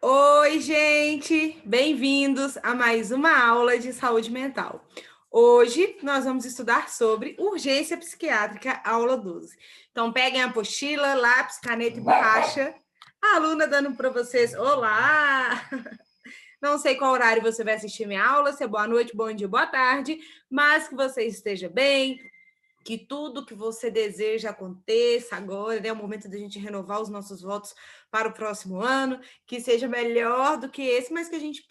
Oi, gente! Bem-vindos a mais uma aula de saúde mental. Hoje nós vamos estudar sobre urgência psiquiátrica, aula 12. Então, peguem a apostila, lápis, caneta e borracha. A aluna dando para vocês, olá! Não sei qual horário você vai assistir minha aula, se é boa noite, bom dia, boa tarde, mas que você esteja bem, que tudo que você deseja aconteça agora, né? É o momento da gente renovar os nossos votos para o próximo ano, que seja melhor do que esse, mas que a gente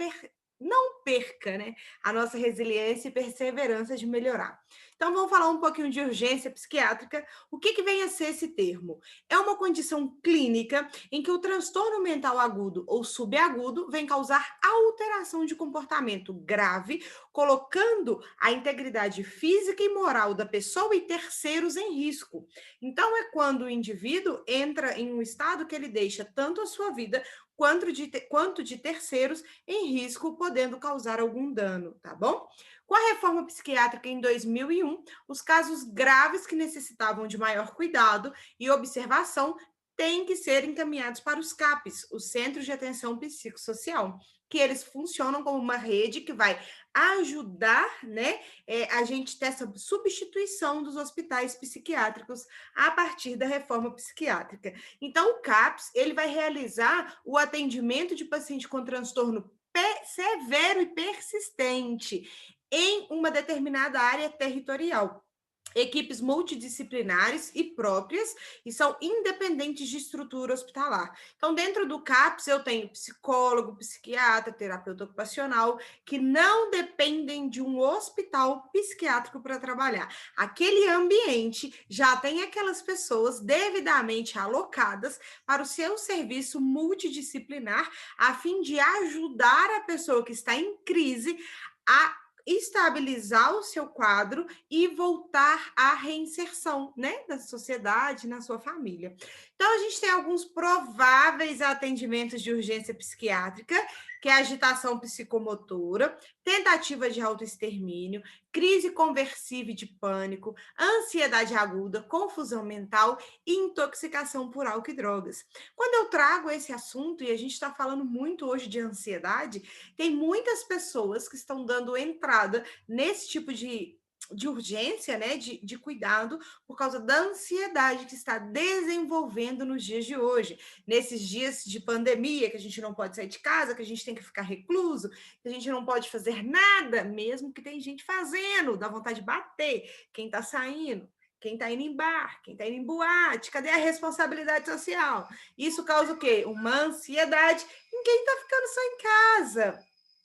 não perca, né, a nossa resiliência e perseverança de melhorar. Então, vamos falar um pouquinho de urgência psiquiátrica. O que vem a ser esse termo? É uma condição clínica em que o transtorno mental agudo ou subagudo vem causar alteração de comportamento grave, colocando a integridade física e moral da pessoa e terceiros em risco. Então, é quando o indivíduo entra em um estado que ele deixa tanto a sua vida quanto de terceiros em risco, podendo causar algum dano, tá bom? Com a reforma psiquiátrica em 2001, os casos graves que necessitavam de maior cuidado e observação têm que ser encaminhados para os CAPs, os Centros de Atenção Psicossocial, que eles funcionam como uma rede que vai ajudar, né, a gente ter essa substituição dos hospitais psiquiátricos a partir da reforma psiquiátrica. Então, o CAPS, ele vai realizar o atendimento de paciente com transtorno severo e persistente em uma determinada área territorial. Equipes multidisciplinares e próprias e são independentes de estrutura hospitalar. Então, dentro do CAPS, eu tenho psicólogo, psiquiatra, terapeuta ocupacional, que não dependem de um hospital psiquiátrico para trabalhar. Aquele ambiente já tem aquelas pessoas devidamente alocadas para o seu serviço multidisciplinar, a fim de ajudar a pessoa que está em crise a estabilizar o seu quadro e voltar à reinserção, né, da sociedade, na sua família. Então, a gente tem alguns prováveis atendimentos de urgência psiquiátrica, que é agitação psicomotora, tentativa de autoextermínio, crise conversiva e de pânico, ansiedade aguda, confusão mental e intoxicação por álcool e drogas. Quando eu trago esse assunto, e a gente está falando muito hoje de ansiedade, tem muitas pessoas que estão dando entrada nesse tipo de urgência, né, de cuidado, por causa da ansiedade que está desenvolvendo nos dias de hoje. Nesses dias de pandemia, que a gente não pode sair de casa, que a gente tem que ficar recluso, que a gente não pode fazer nada, mesmo que tem gente fazendo, dá vontade de bater quem está saindo. Quem está indo em bar, quem está indo em boate, cadê a responsabilidade social? Isso causa o quê? Uma ansiedade em quem está ficando só em casa.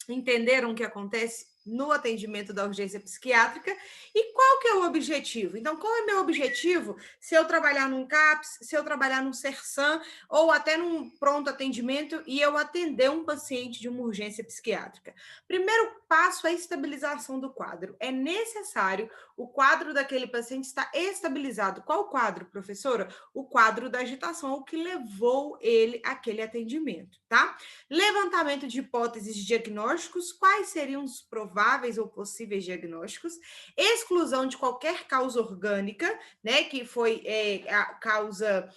Entenderam o que acontece no atendimento da urgência psiquiátrica e qual que é o objetivo? Então, qual é o meu objetivo se eu trabalhar num CAPS, se eu trabalhar num CERSAM ou até num pronto atendimento e eu atender um paciente de uma urgência psiquiátrica? Primeiro passo é a estabilização do quadro. É necessário o quadro daquele paciente estar estabilizado. Qual quadro, professora? O quadro da agitação, o que levou ele àquele atendimento, tá? Levantamento de hipóteses diagnósticos, quais seriam os prováveis ou possíveis diagnósticos, exclusão de qualquer causa orgânica, né, que foi a causa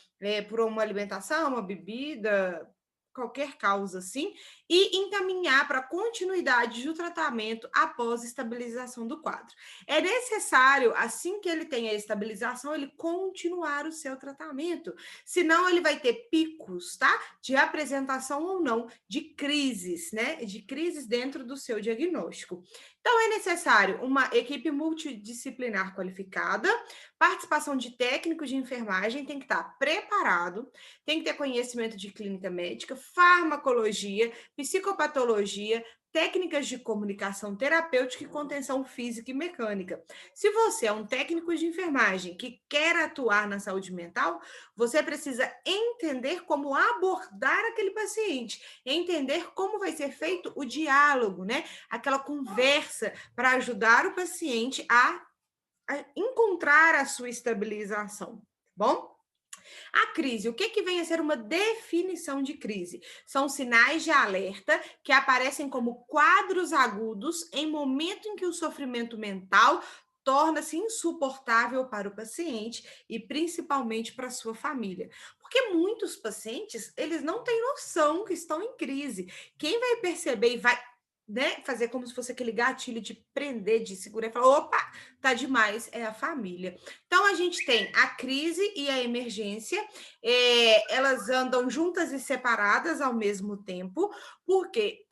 por uma alimentação, uma bebida, qualquer causa assim, e encaminhar para a continuidade do tratamento após estabilização do quadro. É necessário, assim que ele tenha a estabilização, ele continuar o seu tratamento, senão ele vai ter picos, tá? De apresentação ou não de crises, né? De crises dentro do seu diagnóstico. Então, é necessário uma equipe multidisciplinar qualificada, participação de técnicos de enfermagem, tem que estar preparado, tem que ter conhecimento de clínica médica, farmacologia, psicopatologia, técnicas de comunicação terapêutica e contenção física e mecânica. Se você é um técnico de enfermagem que quer atuar na saúde mental, você precisa entender como abordar aquele paciente, entender como vai ser feito o diálogo, né? Aquela conversa para ajudar o paciente a encontrar a sua estabilização, tá bom? A crise, o que vem a ser uma definição de crise? São sinais de alerta que aparecem como quadros agudos em momento em que o sofrimento mental torna-se insuportável para o paciente e principalmente para a sua família. Porque muitos pacientes, eles não têm noção que estão em crise. Quem vai perceber e vai, né, fazer como se fosse aquele gatilho de prender, de segurar e falar, opa, tá demais, é a família. Então, a gente tem a crise e a emergência, elas andam juntas e separadas ao mesmo tempo, porque,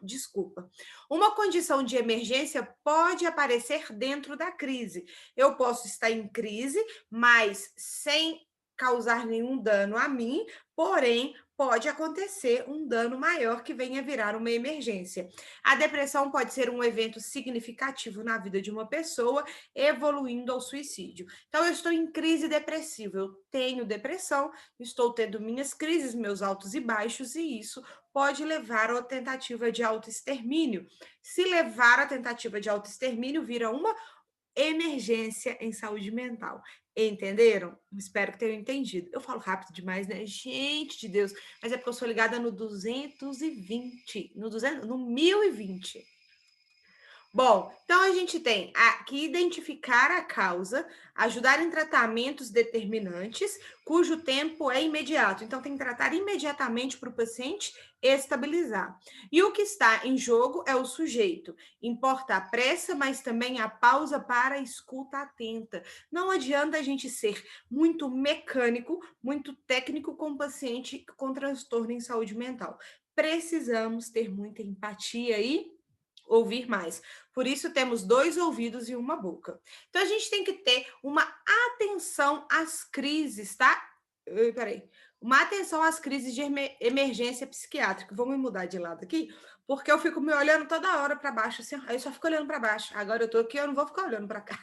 desculpa, uma condição de emergência pode aparecer dentro da crise. Eu posso estar em crise, mas sem causar nenhum dano a mim, porém pode acontecer um dano maior que venha virar uma emergência. A depressão pode ser um evento significativo na vida de uma pessoa, evoluindo ao suicídio. Então, eu estou em crise depressiva, eu tenho depressão, estou tendo minhas crises, meus altos e baixos, e isso pode levar à tentativa de autoextermínio. Se levar à tentativa de autoextermínio, vira uma emergência em saúde mental. Entenderam? Espero que tenham entendido. Eu falo rápido demais, né? Gente de Deus, mas é porque eu sou ligada no 220, no 1020. Bom, então a gente tem que identificar a causa, ajudar em tratamentos determinantes, cujo tempo é imediato. Então, tem que tratar imediatamente para o paciente estabilizar. E o que está em jogo é o sujeito. Importa a pressa, mas também a pausa para a escuta atenta. Não adianta a gente ser muito mecânico, muito técnico com o paciente com transtorno em saúde mental. Precisamos ter muita empatia e ouvir mais. Por isso, temos 2 ouvidos e uma boca. Então, a gente tem que ter uma atenção às crises, tá? Peraí. Uma atenção às crises de emergência psiquiátrica. Vou me mudar de lado aqui, porque eu fico me olhando toda hora para baixo, assim, aí eu só fico olhando para baixo. Agora eu tô aqui, eu não vou ficar olhando para cá.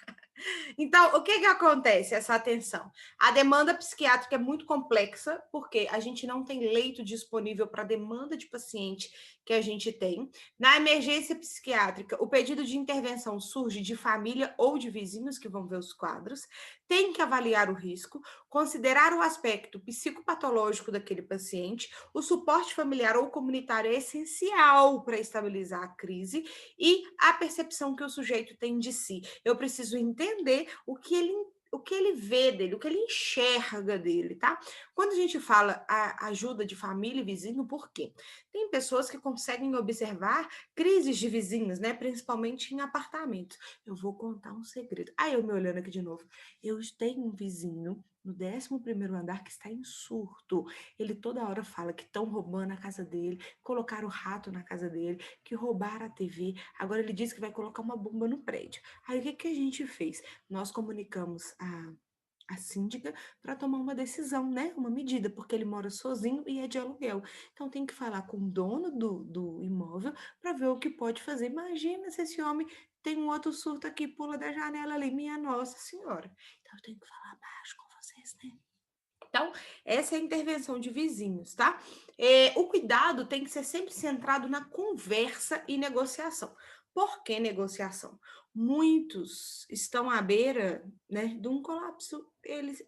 Então, o que que acontece, essa atenção? A demanda psiquiátrica é muito complexa, porque a gente não tem leito disponível para a demanda de paciente que a gente tem. Na emergência psiquiátrica, o pedido de intervenção surge de família ou de vizinhos que vão ver os quadros, tem que avaliar o risco, considerar o aspecto psicopatológico daquele paciente, o suporte familiar ou comunitário é essencial para estabilizar a crise e a percepção que o sujeito tem de si. Eu preciso entender o que ele vê dele, o que ele enxerga dele, tá? Quando a gente fala a ajuda de família e vizinho, por quê? Tem pessoas que conseguem observar crises de vizinhos, né? Principalmente em apartamentos. Eu vou contar um segredo. Aí eu me olhando aqui de novo. Eu tenho um vizinho no 11º andar que está em surto. Ele toda hora fala que estão roubando a casa dele, colocaram o rato na casa dele, que roubaram a TV. Agora ele disse que vai colocar uma bomba no prédio. Aí o que que a gente fez? Nós comunicamos a síndica para tomar uma decisão, né? Uma medida, porque ele mora sozinho e é de aluguel. Então tem que falar com o dono do imóvel para ver o que pode fazer. Imagina se esse homem tem um outro surto aqui, pula da janela ali, minha Nossa Senhora. Então eu tenho que falar baixo com vocês, né? Então, essa é a intervenção de vizinhos, tá? O cuidado tem que ser sempre centrado na conversa e negociação. Por que negociação? Muitos estão à beira, né, de um colapso.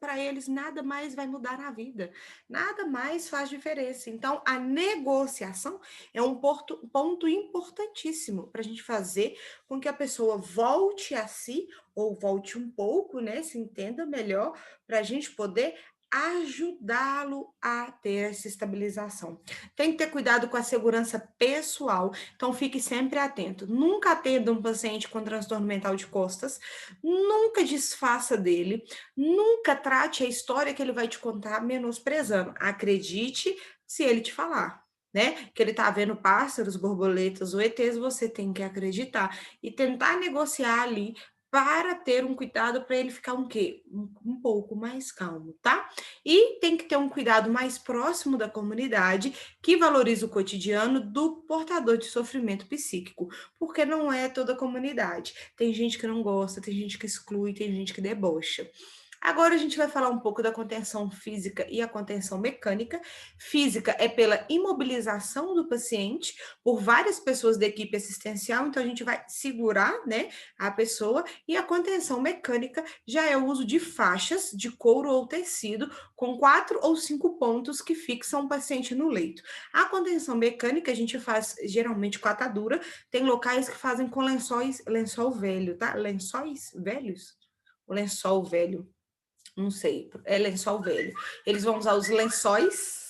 Para eles, nada mais vai mudar na vida, nada mais faz diferença. Então, a negociação é um ponto importantíssimo para a gente fazer com que a pessoa volte a si, ou volte um pouco, né, se entenda melhor, para a gente poder ajudá-lo a ter essa estabilização. Tem que ter cuidado com a segurança pessoal, então fique sempre atento. Nunca atenda um paciente com transtorno mental de costas, nunca desfaça dele, nunca trate a história que ele vai te contar menosprezando. Acredite se ele te falar. Né? Que ele tá vendo pássaros, borboletas ou ETs, você tem que acreditar e tentar negociar ali para ter um cuidado para ele ficar um quê? Um pouco mais calmo, tá? E tem que ter um cuidado mais próximo da comunidade que valoriza o cotidiano do portador de sofrimento psíquico, porque não é toda a comunidade. Tem gente que não gosta, tem gente que exclui, tem gente que debocha. Agora a gente vai falar um pouco da contenção física e a contenção mecânica. Física é pela imobilização do paciente por várias pessoas da equipe assistencial, então a gente vai segurar, né, a pessoa, e a contenção mecânica já é o uso de faixas de couro ou tecido com 4 ou 5 pontos que fixam o paciente no leito. A contenção mecânica a gente faz geralmente com atadura, tem locais que fazem com lençol velho, tá? Lençóis velhos? O lençol velho. não sei, é lençol velho. Eles vão usar os lençóis,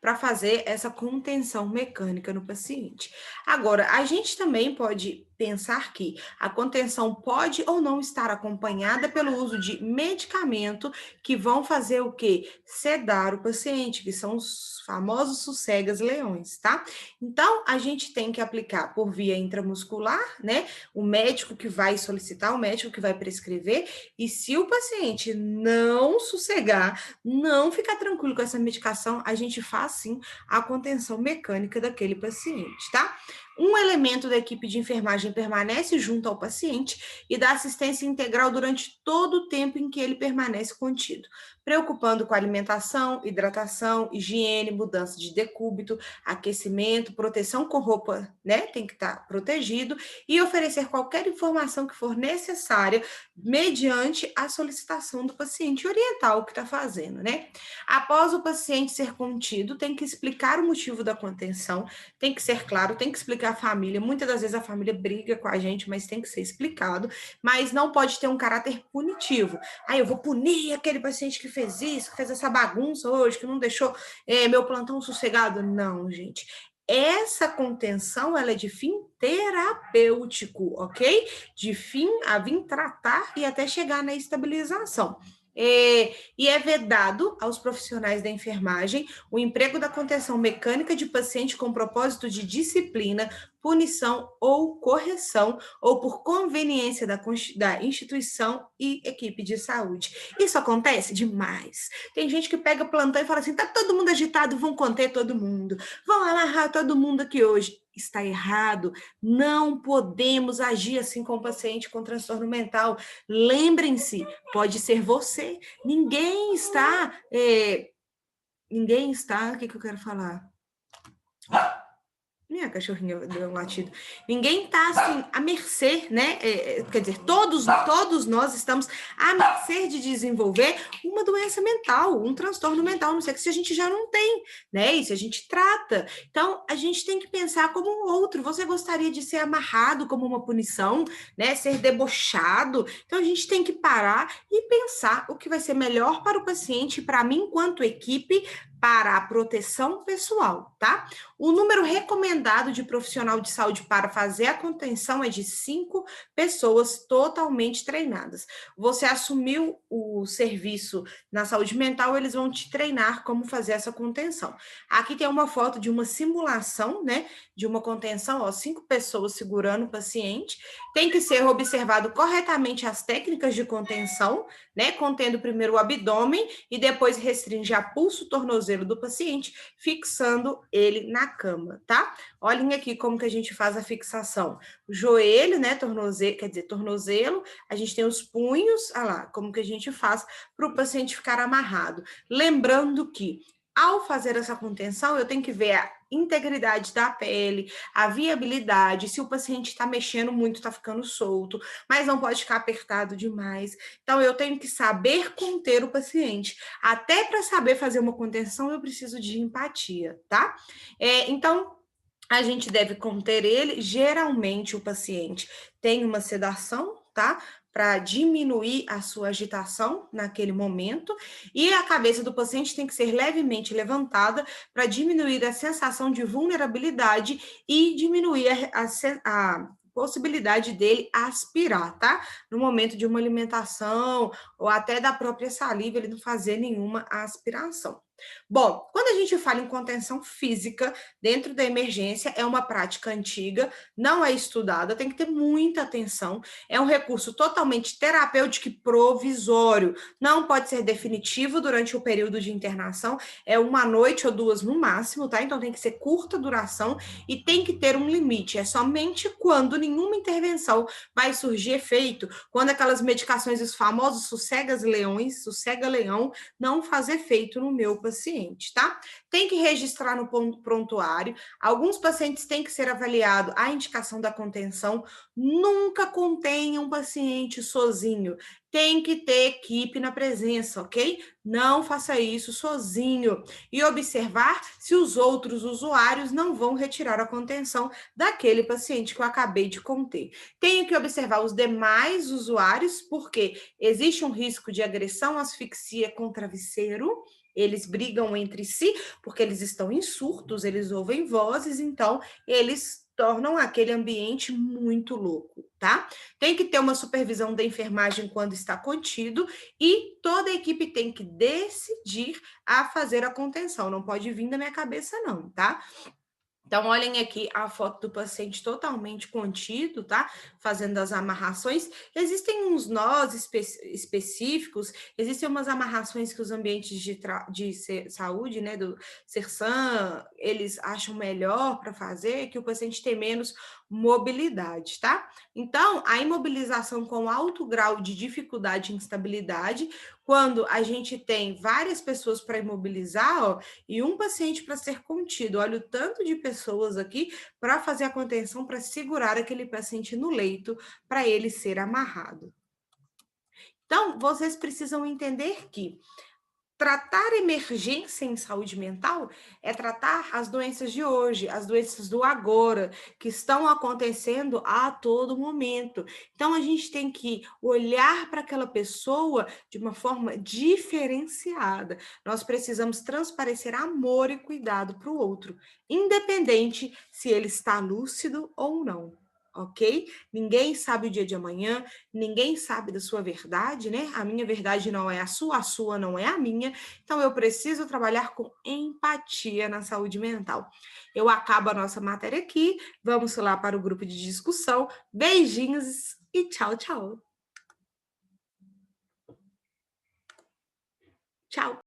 para fazer essa contenção mecânica no paciente. Agora, a gente também pode pensar que a contenção pode ou não estar acompanhada pelo uso de medicamento que vão fazer o quê? Sedar o paciente, que são os famosos sossegas-leões, tá? Então, a gente tem que aplicar por via intramuscular, né? O médico que vai solicitar, o médico que vai prescrever, e se o paciente não sossegar, não ficar tranquilo com essa medicação, a gente faz sim a contenção mecânica daquele paciente, tá? Um elemento da equipe de enfermagem permanece junto ao paciente e dá assistência integral durante todo o tempo em que ele permanece contido, preocupando com alimentação, hidratação, higiene, mudança de decúbito, aquecimento, proteção com roupa, né? Tem que estar protegido e oferecer qualquer informação que for necessária mediante a solicitação do paciente, orientar o que está fazendo, né? Após o paciente ser contido, tem que explicar o motivo da contenção, tem que ser claro, tem que explicar a família. Muitas das vezes a família briga com a gente, mas tem que ser explicado, mas não pode ter um caráter punitivo. Aí eu vou punir aquele paciente que fez isso, que fez essa bagunça hoje, que não deixou meu plantão sossegado. Não, gente. Essa contenção, ela é de fim terapêutico, ok? De fim a vir tratar e até chegar na estabilização. E é vedado aos profissionais da enfermagem o emprego da contenção mecânica de paciente com propósito de disciplina, punição ou correção, ou por conveniência da instituição e equipe de saúde. Isso acontece demais. Tem gente que pega plantão e fala assim, tá todo mundo agitado, vão conter todo mundo, vão amarrar todo mundo aqui hoje. Está errado, não podemos agir assim com o paciente com transtorno mental. Lembrem-se, pode ser você. Ninguém está, o que eu quero falar? Minha cachorrinha deu um latido. Ninguém está assim à mercê, né? Quer dizer, todos nós estamos à mercê de desenvolver uma doença mental, um transtorno mental, não sei se a gente já não tem, né? E se a gente trata. Então, a gente tem que pensar como um outro. Você gostaria de ser amarrado como uma punição, né? Ser debochado. Então, a gente tem que parar e pensar o que vai ser melhor para o paciente, para mim, enquanto equipe, para a proteção pessoal, tá? O número recomendado de profissional de saúde para fazer a contenção é de 5 pessoas totalmente treinadas. Você assumiu o serviço na saúde mental, eles vão te treinar como fazer essa contenção. Aqui tem uma foto de uma simulação, né, de uma contenção, ó, 5 pessoas segurando o paciente. Tem que ser observado corretamente as técnicas de contenção, né, contendo primeiro o abdômen e depois restringe a pulso, tornozelo do paciente, fixando ele na cama, tá? Olhem aqui como que a gente faz a fixação. O joelho, né, tornozelo, a gente tem os punhos, olha lá, como que a gente faz para o paciente ficar amarrado. Lembrando que ao fazer essa contenção, eu tenho que ver a integridade da pele, a viabilidade, se o paciente está mexendo muito, está ficando solto, mas não pode ficar apertado demais. Então, eu tenho que saber conter o paciente. Até para saber fazer uma contenção, eu preciso de empatia, tá? Então, a gente deve conter ele. Geralmente, o paciente tem uma sedação, tá? Para diminuir a sua agitação naquele momento, e a cabeça do paciente tem que ser levemente levantada para diminuir a sensação de vulnerabilidade e diminuir a possibilidade dele aspirar, tá? No momento de uma alimentação ou até da própria saliva, ele não fazer nenhuma aspiração. Bom, quando a gente fala em contenção física dentro da emergência, é uma prática antiga, não é estudada, tem que ter muita atenção. É um recurso totalmente terapêutico e provisório. Não pode ser definitivo durante o período de internação, é 1 noite ou 2 no máximo, tá? Então tem que ser curta duração e tem que ter um limite. É somente quando nenhuma intervenção vai surgir efeito, quando aquelas medicações, os famosos sossega-leão, não faz efeito no meu paciente, tá? Tem que registrar no prontuário. Alguns pacientes têm que ser avaliados a indicação da contenção. Nunca contenha um paciente sozinho. Tem que ter equipe na presença, ok? Não faça isso sozinho. E observar se os outros usuários não vão retirar a contenção daquele paciente que eu acabei de conter. Tenho que observar os demais usuários, porque existe um risco de agressão, asfixia com travesseiro. Eles brigam entre si, porque eles estão em surtos, eles ouvem vozes, então eles tornam aquele ambiente muito louco, tá? Tem que ter uma supervisão da enfermagem quando está contido e toda a equipe tem que decidir a fazer a contenção. Não pode vir da minha cabeça, não, tá? Então, olhem aqui a foto do paciente totalmente contido, tá? Fazendo as amarrações. Existem uns nós específicos, existem umas amarrações que os ambientes de saúde, né, do Sersan, eles acham melhor para fazer, que o paciente tem menos mobilidade, tá? Então, a imobilização com alto grau de dificuldade e instabilidade, quando a gente tem várias pessoas para imobilizar, ó, e um paciente para ser contido. Olha o tanto de pessoas aqui para fazer a contenção, para segurar aquele paciente no leito, para ele ser amarrado. Então, vocês precisam entender que tratar emergência em saúde mental é tratar as doenças de hoje, as doenças do agora, que estão acontecendo a todo momento. Então, a gente tem que olhar para aquela pessoa de uma forma diferenciada. Nós precisamos transparecer amor e cuidado para o outro, independente se ele está lúcido ou não. Ok? Ninguém sabe o dia de amanhã, ninguém sabe da sua verdade, né? A minha verdade não é a sua não é a minha. Então, eu preciso trabalhar com empatia na saúde mental. Eu acabo a nossa matéria aqui. Vamos lá para o grupo de discussão. Beijinhos e tchau, tchau. Tchau.